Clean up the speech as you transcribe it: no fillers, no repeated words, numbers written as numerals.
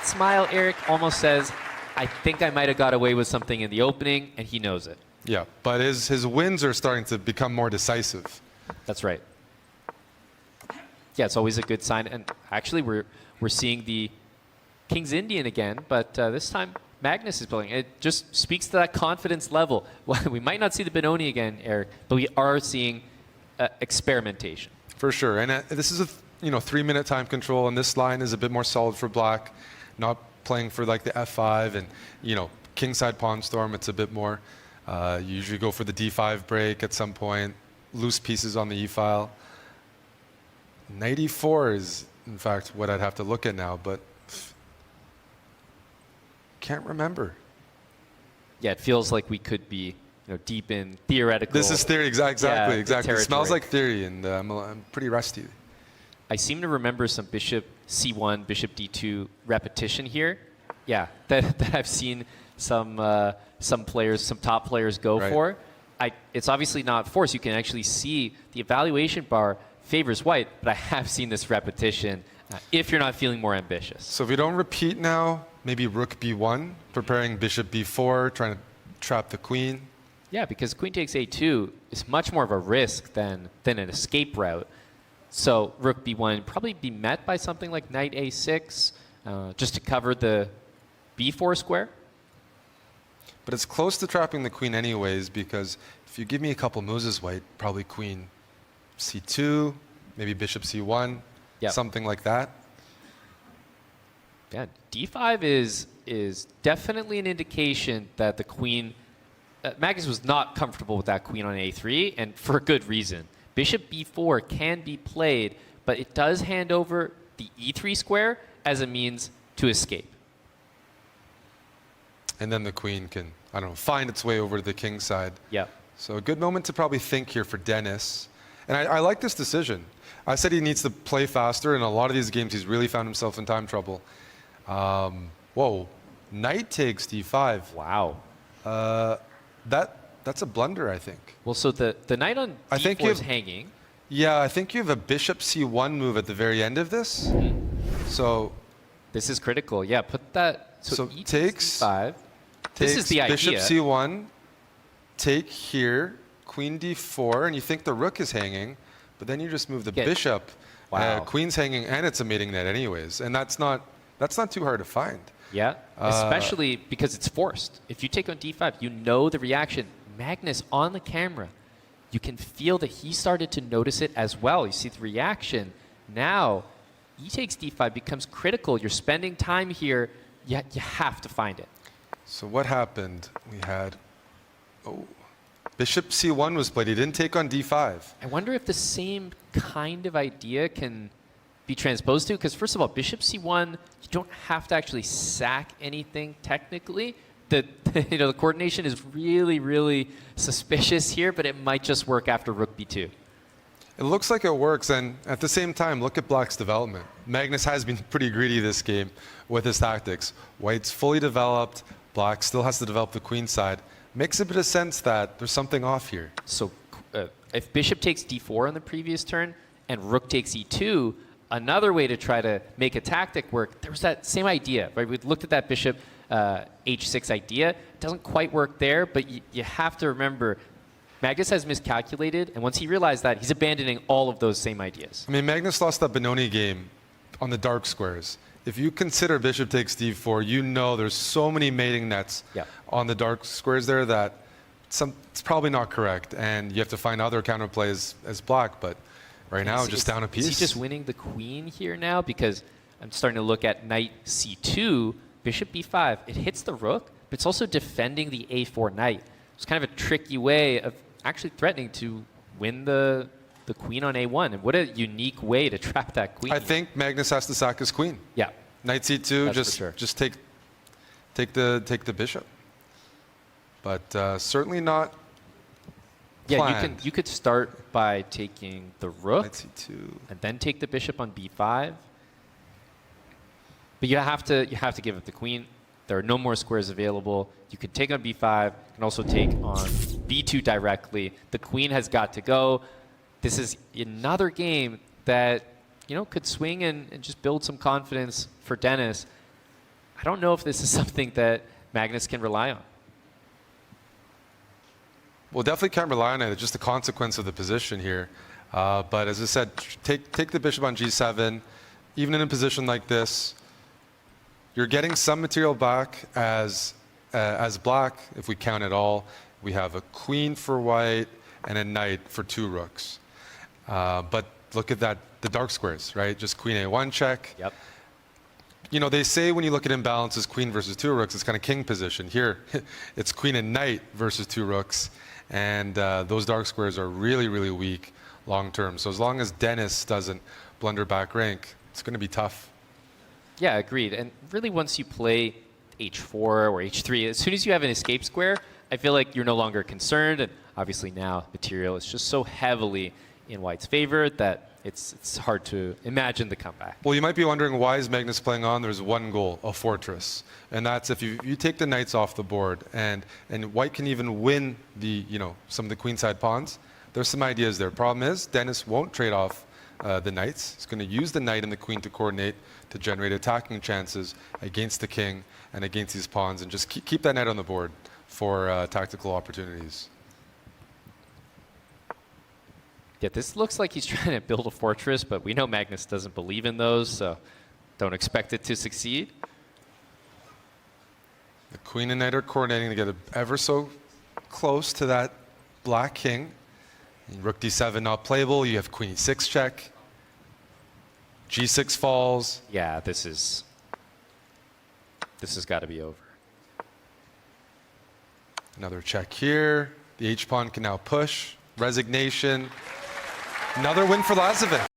smile, Eric, almost says, I think I might have got away with something in the opening, and he knows it. Yeah, but his wins are starting to become more decisive. That's right. Yeah, it's always a good sign. And actually, we're seeing the King's Indian again, but this time Magnus is playing. It just speaks to that confidence level. Well, we might not see the Benoni again, Eric, but we are seeing experimentation. For sure. And this is a 3-minute time control, and this line is a bit more solid for black, not playing for like the f5 and kingside pawn storm. It's a bit more. You usually go for the d5 break at some point, loose pieces on the e-file. Knight e4 is, in fact, what I'd have to look at now, but can't remember. Yeah, it feels like we could be deep in theoretical. This is theory, exactly. It smells like theory, and I'm pretty rusty. I seem to remember some bishop c1, bishop d2 repetition here. Yeah, that I've seen some players, some top players go for. It's obviously not forced. You can actually see the evaluation bar favors white, but I have seen this repetition if you're not feeling more ambitious. So if we don't repeat now, maybe rook b1, preparing bishop b4, trying to trap the queen. Yeah, because queen takes a2 is much more of a risk than an escape route. So rook b1 probably be met by something like knight a6, just to cover the b4 square. But it's close to trapping the queen anyways, because if you give me a couple moves as white, probably queen c2, maybe bishop c1, something like that. Yeah, d5 is definitely an indication that the queen, Magnus was not comfortable with that queen on a3, and for a good reason. Bishop b4 can be played, but it does hand over the e3 square as a means to escape. And then the queen can, I don't know, find its way over to the king side. Yeah. So a good moment to probably think here for Denis. And I like this decision. I said he needs to play faster. In a lot of these games, he's really found himself in time trouble. Whoa, knight takes d5. Wow. That's a blunder, I think. Well, so the knight on d4 is hanging. Yeah, I think you have a bishop c1 move at the very end of this. So this is critical. Yeah, put that. So takes d5. This is the idea. Bishop c1, take here, queen d4, and you think the rook is hanging, but then you just move the bishop. Wow. Queen's hanging, and it's a mating net anyways, and that's not too hard to find. Yeah, especially because it's forced. If you take on d5, you know the reaction. Magnus on the camera, you can feel that he started to notice it as well. You see the reaction. Now, e takes d5 becomes critical. You're spending time here. You have to find it. So what happened? We had, bishop c1 was played. He didn't take on d5. I wonder if the same kind of idea can be transposed to, because first of all, bishop c1, you don't have to actually sack anything technically. The coordination is really, really suspicious here, but it might just work after rook b2. It looks like it works, and at the same time, look at black's development. Magnus has been pretty greedy this game with his tactics. White's fully developed. Black still has to develop the queen side. Makes a bit of sense that there's something off here. So if bishop takes d4 on the previous turn and rook takes e2, another way to try to make a tactic work, there was that same idea, right? We looked at that bishop h6 idea. It doesn't quite work there, but you have to remember, Magnus has miscalculated, and once he realized that, he's abandoning all of those same ideas. I mean, Magnus lost that Benoni game on the dark squares. If you consider bishop takes d4, you know there's so many mating nets on the dark squares there that it's probably not correct, and you have to find other counterplays as black, but right now, just down a piece. Is he just winning the queen here now? Because I'm starting to look at knight c2, bishop b5. It hits the rook, but it's also defending the a4 knight. It's kind of a tricky way of actually threatening to win the queen on a1. And what a unique way to trap that queen. I think Magnus has to sack his queen. Yeah. Knight c2, That's just take the bishop. But certainly not planned. Yeah, you could start by taking the rook Knight c2. and then take the bishop on b5. But you have to give up the queen. There are no more squares available. You can take on b5. You can also take on b2 directly. The queen has got to go. This is another game that could swing and just build some confidence for Denis. I don't know if this is something that Magnus can rely on. Well, definitely can't rely on it. It's just a consequence of the position here. But as I said, take the bishop on g7. Even in a position like this, you're getting some material back as black, if we count it all. We have a queen for white and a knight for 2 rooks. But look at that, the dark squares, right? Just queen a1 check. Yep. You know, they say when you look at imbalances, queen versus 2 rooks, it's kind of king position. Here, it's queen and knight versus 2 rooks. And those dark squares are really, really weak long term. So as long as Denis doesn't blunder back rank, it's going to be tough. Yeah, agreed. And really, once you play h4 or h3, as soon as you have an escape square, I feel like you're no longer concerned. And obviously now material is just so heavily in white's favor that it's hard to imagine the comeback. Well, you might be wondering, why is Magnus playing on? There's one goal, a fortress. And that's if you take the knights off the board, and white can even win the, some of the queenside pawns. There's some ideas there. Problem is, Denis won't trade off the knights. He's going to use the knight and the queen to coordinate to generate attacking chances against the king and against these pawns, and just keep that knight on the board for tactical opportunities. Yeah, this looks like he's trying to build a fortress, but we know Magnus doesn't believe in those, so don't expect it to succeed. The queen and knight are coordinating to get ever so close to that black king. And rook d7 not playable. You have queen e6 check. g6 falls. Yeah, this has got to be over. Another check here. The h-pawn can now push. Resignation. Another win for Lazavik.